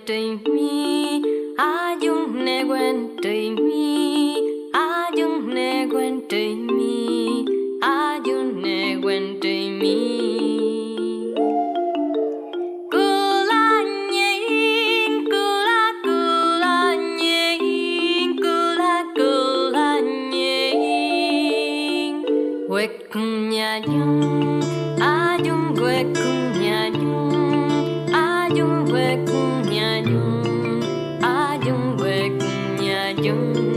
trời mi a dung nè quen trời mi a dung nè quen trời mi a dung nè quen trời mi quê cùng nhà dung a dung quê cùng nhà dung a dung quê cùng nhà dung a dung quê cùng nhà dung